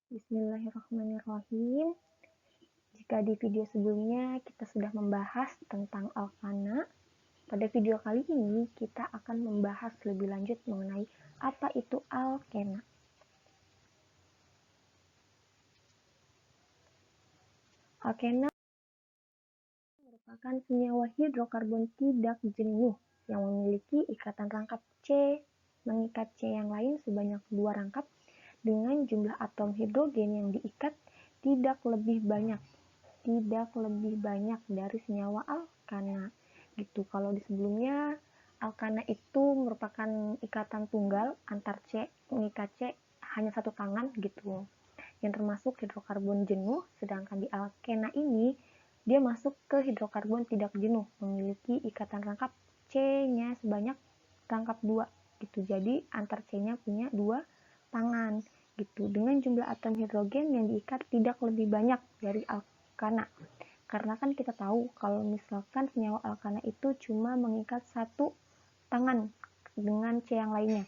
Bismillahirrahmanirrahim. Jika di video sebelumnya kita sudah membahas tentang alkana, pada video kali ini kita akan membahas lebih lanjut mengenai apa itu alkena. Alkena merupakan senyawa hidrokarbon tidak jenuh yang memiliki ikatan rangkap C mengikat C yang lain sebanyak 2 rangkap dengan jumlah atom hidrogen yang diikat tidak lebih banyak dari senyawa alkana gitu. Kalau di sebelumnya alkana itu merupakan ikatan tunggal antar C mengikat C hanya satu tangan gitu, yang termasuk hidrokarbon jenuh, sedangkan di alkena ini dia masuk ke hidrokarbon tidak jenuh memiliki ikatan rangkap C-nya sebanyak rangkap 2 gitu. Jadi antar C-nya punya 2 tangan gitu, dengan jumlah atom hidrogen yang diikat tidak lebih banyak dari alkana. Karena kan kita tahu kalau misalkan senyawa alkana itu cuma mengikat satu tangan dengan C yang lainnya,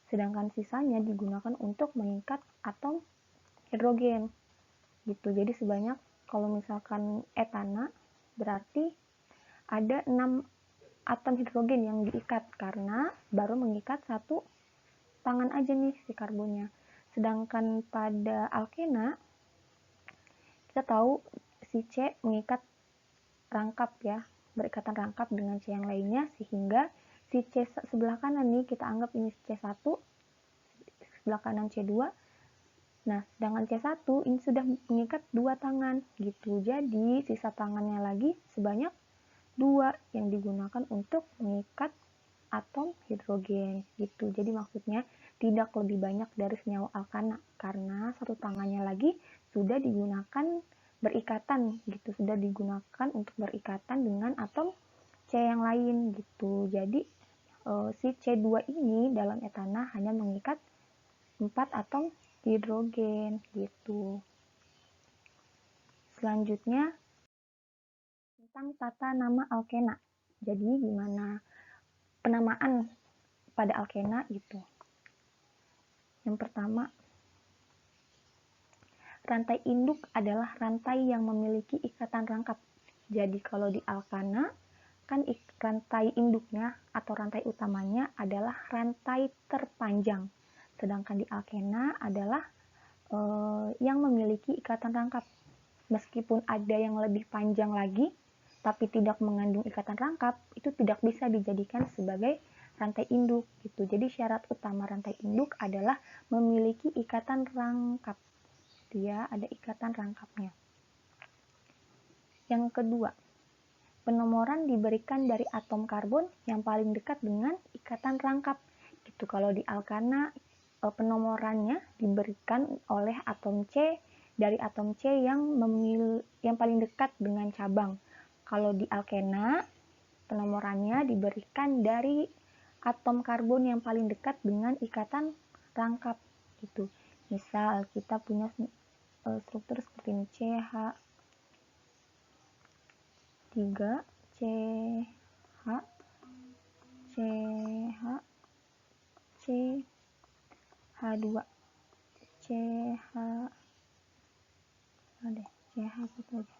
sedangkan sisanya digunakan untuk mengikat atom hidrogen gitu. Jadi sebanyak kalau misalkan etana berarti ada 6 atom hidrogen yang diikat karena baru mengikat satu tangan aja nih si karbonnya. Sedangkan pada alkena kita tahu si C mengikat rangkap ya, berikatan rangkap dengan C yang lainnya, sehingga si C sebelah kanan nih kita anggap ini C1, sebelah kanan C2. Nah, sedangkan C1 ini sudah mengikat 2 tangan gitu. Jadi sisa tangannya lagi sebanyak 2 yang digunakan untuk mengikat atom hidrogen gitu. Jadi maksudnya tidak lebih banyak dari senyawa alkana karena satu tangannya lagi sudah digunakan berikatan gitu, sudah digunakan untuk berikatan dengan atom C yang lain gitu. Jadi si C2 ini dalam etana hanya mengikat 4 atom hidrogen gitu. Selanjutnya tentang tata nama alkena. Jadi gimana penamaan pada alkena gitu. Yang pertama, rantai induk adalah rantai yang memiliki ikatan rangkap. Jadi kalau di alkana kan rantai induknya atau rantai utamanya adalah rantai terpanjang, sedangkan di alkena adalah yang memiliki ikatan rangkap. Meskipun ada yang lebih panjang lagi tapi tidak mengandung ikatan rangkap, itu tidak bisa dijadikan sebagai rantai induk gitu. Jadi syarat utama rantai induk adalah memiliki ikatan rangkap. Dia ada ikatan rangkapnya. Yang kedua, penomoran diberikan dari atom karbon yang paling dekat dengan ikatan rangkap gitu. Kalau di alkana penomorannya diberikan oleh atom C dari atom C yang paling dekat dengan cabang. Kalau di alkena penomorannya diberikan dari atom karbon yang paling dekat dengan ikatan rangkap gitu. Misal kita punya struktur seperti ini, CH 3 CH CH CH2 CH ada CH satu aja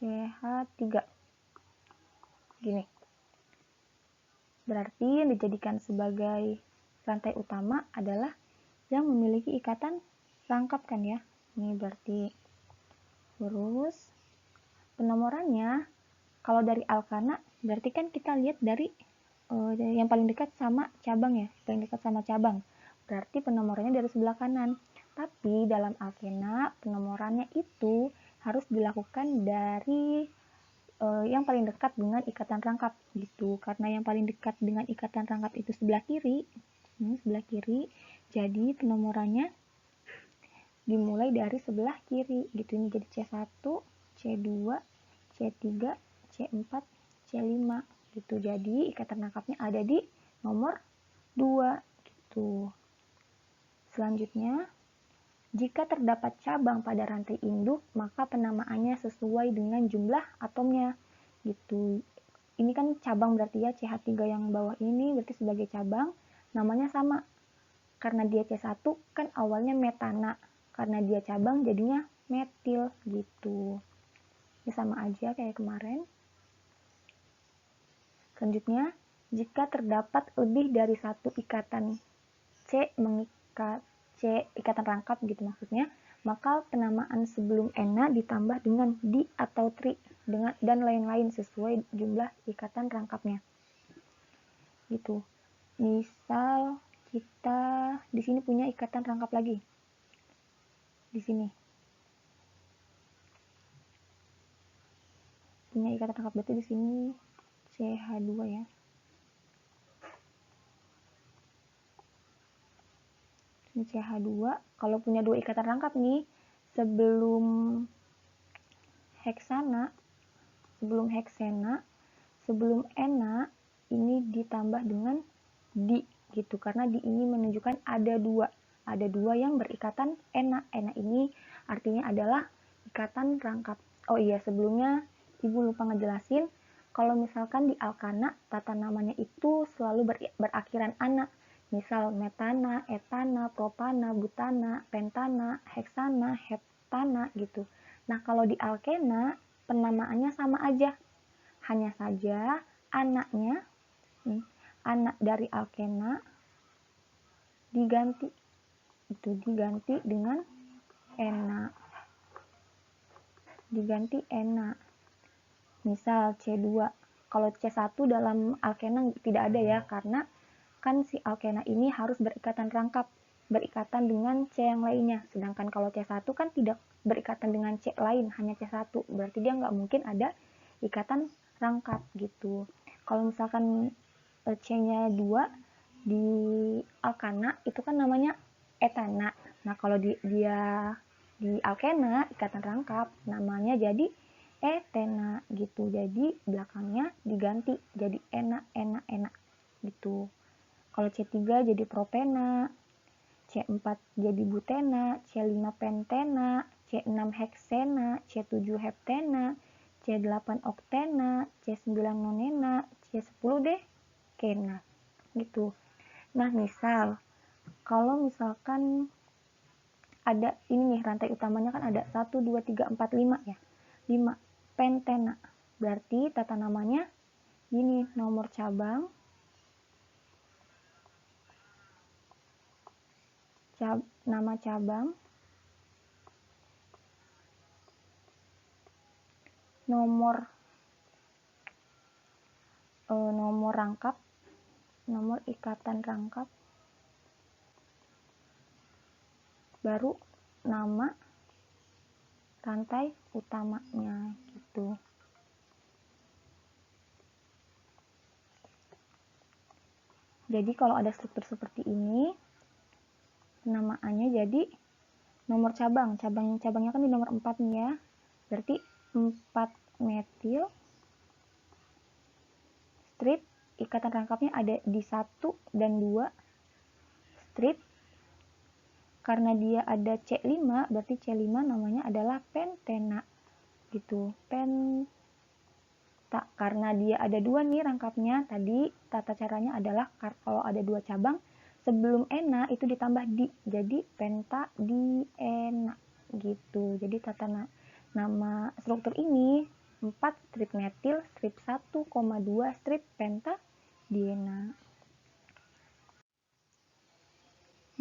CH3 gini. Berarti yang dijadikan sebagai rantai utama adalah yang memiliki ikatan rangkap kan ya. Ini berarti terus penomorannya kalau dari alkana berarti kan kita lihat dari yang paling dekat sama cabang ya, paling dekat sama cabang. Berarti penomorannya dari sebelah kanan. Tapi dalam alkena penomorannya itu harus dilakukan dari yang paling dekat dengan ikatan rangkap gitu. Karena yang paling dekat dengan ikatan rangkap itu sebelah kiri. Jadi penomorannya dimulai dari sebelah kiri gitu. Ini jadi C1, C2, C3, C4, C5 gitu. Jadi ikatan rangkapnya ada di nomor 2 gitu. Selanjutnya, jika terdapat cabang pada rantai induk, maka penamaannya sesuai dengan jumlah atomnya gitu. Ini kan cabang berarti ya, CH3 yang bawah ini berarti sebagai cabang, namanya sama Karena dia C1 kan awalnya metana, karena dia cabang jadinya metil gitu. Ini sama aja kayak kemarin. Selanjutnya, jika terdapat lebih dari satu ikatan ikatan rangkap gitu maksudnya, maka penamaan sebelum ena ditambah dengan di atau tri dan lain-lain sesuai jumlah ikatan rangkapnya. Gitu. Misal kita di sini punya ikatan rangkap lagi. Di sini. Punya ikatan rangkap berarti di sini CH2 ya. Ini CH2, kalau punya dua ikatan rangkap nih, sebelum heksana, sebelum ena, ini ditambah dengan di gitu, karena di ini menunjukkan ada dua yang berikatan ena. Ena ini artinya adalah ikatan rangkap. Oh iya, sebelumnya ibu lupa ngejelasin, kalau misalkan di alkana tata namanya itu selalu berakhiran ana. Misal metana, etana, propana, butana, pentana, heksana, heptana gitu. Nah, kalau di alkena penamaannya sama aja. Hanya saja anaknya, anak dari alkena diganti dengan ena. Misal C2. Kalau C1 dalam alkena tidak ada ya, karena kan si alkena ini harus berikatan rangkap, berikatan dengan C yang lainnya. Sedangkan kalau C1 kan tidak berikatan dengan C lain, hanya C1. Berarti dia nggak mungkin ada ikatan rangkap gitu. Kalau misalkan C-nya 2 di alkana itu kan namanya etana. Nah, kalau dia di alkena ikatan rangkap namanya jadi etena gitu. Jadi belakangnya diganti jadi ena gitu. Kalau C3 jadi propena, C4 jadi butena, C5 pentena, C6 heksena, C7 heptena, C8 oktena, C9 nonena, C10 dekena gitu. Nah, kalau misalkan ada ini nih, rantai utamanya kan ada 1, 2, 3, 4, 5 ya. 5 pentena. Berarti tata namanya ini nomor cabang, nama cabang, nomor rangkap, nomor ikatan rangkap, baru nama rantai utamanya gitu. Jadi kalau ada struktur seperti ini, penamaannya jadi nomor cabangnya kan di nomor 4 nih ya. Berarti 4 metil strip, ikatan rangkapnya ada di 1 dan 2 strip. Karena dia ada C5, berarti C5 namanya adalah pentena gitu. Karena dia ada 2 nih rangkapnya, tadi tata caranya adalah kalau ada 2 cabang, sebelum ena itu ditambah di, jadi pentadiena gitu. Jadi tata nama struktur ini 4 strip metil, strip 1,2 strip pentadiena.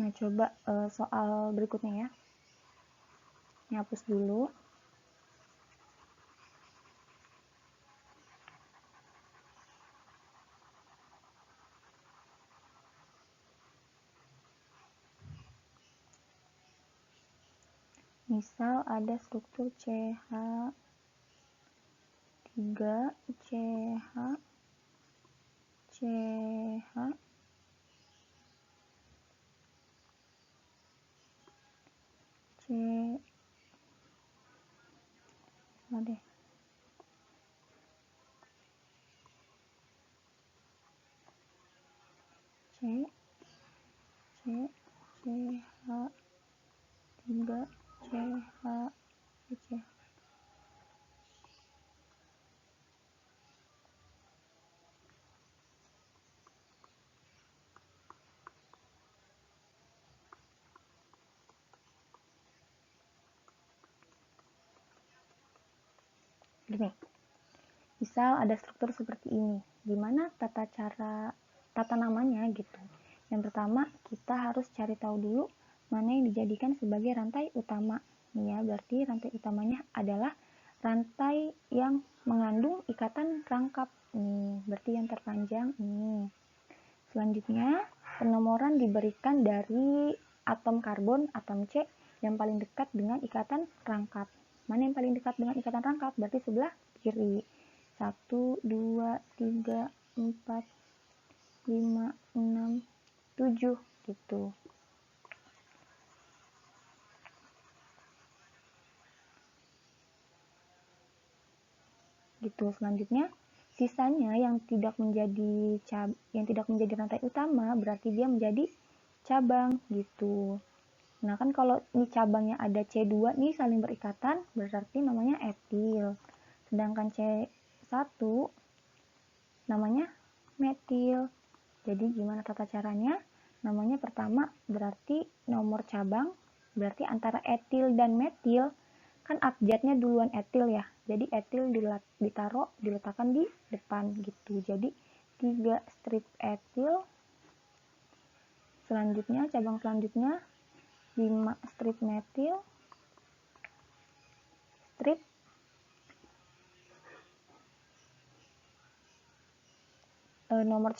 Nah, coba soal berikutnya ya. Ini hapus dulu. Misal ada struktur CH3, CH, CH, C, ada C, C, CH3, CH, C. Gini, misal ada struktur seperti ini, gimana tata namanya gitu. Yang pertama, kita harus cari tahu dulu mana yang dijadikan sebagai rantai utama. Ya, berarti rantai utamanya adalah rantai yang mengandung ikatan rangkap. Nih, berarti yang terpanjang ini. Selanjutnya, penomoran diberikan dari atom karbon, atom C, yang paling dekat dengan ikatan rangkap. Mana yang paling dekat dengan ikatan rangkap? Berarti sebelah kiri. 1, 2, 3, 4, 5, 6, 7 gitu. Gitu. Selanjutnya, sisanya yang tidak menjadi rantai utama berarti dia menjadi cabang gitu. Nah, kan kalau ini cabangnya ada C2 nih saling berikatan, berarti namanya etil. Sedangkan C1 namanya metil. Jadi gimana tata caranya? Namanya pertama berarti nomor cabang, berarti antara etil dan metil, kan abjadnya duluan etil ya. Jadi etil diletakkan di depan gitu. Jadi 3 strip etil. Selanjutnya cabang selanjutnya 5 strip metil, strip nomor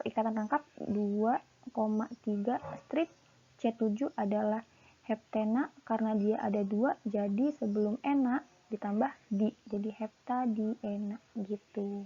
ikatan rangkap 2,3 strip. C7 adalah heptena karena dia ada 2, jadi sebelum ena ditambah di, jadi heptadiena gitu.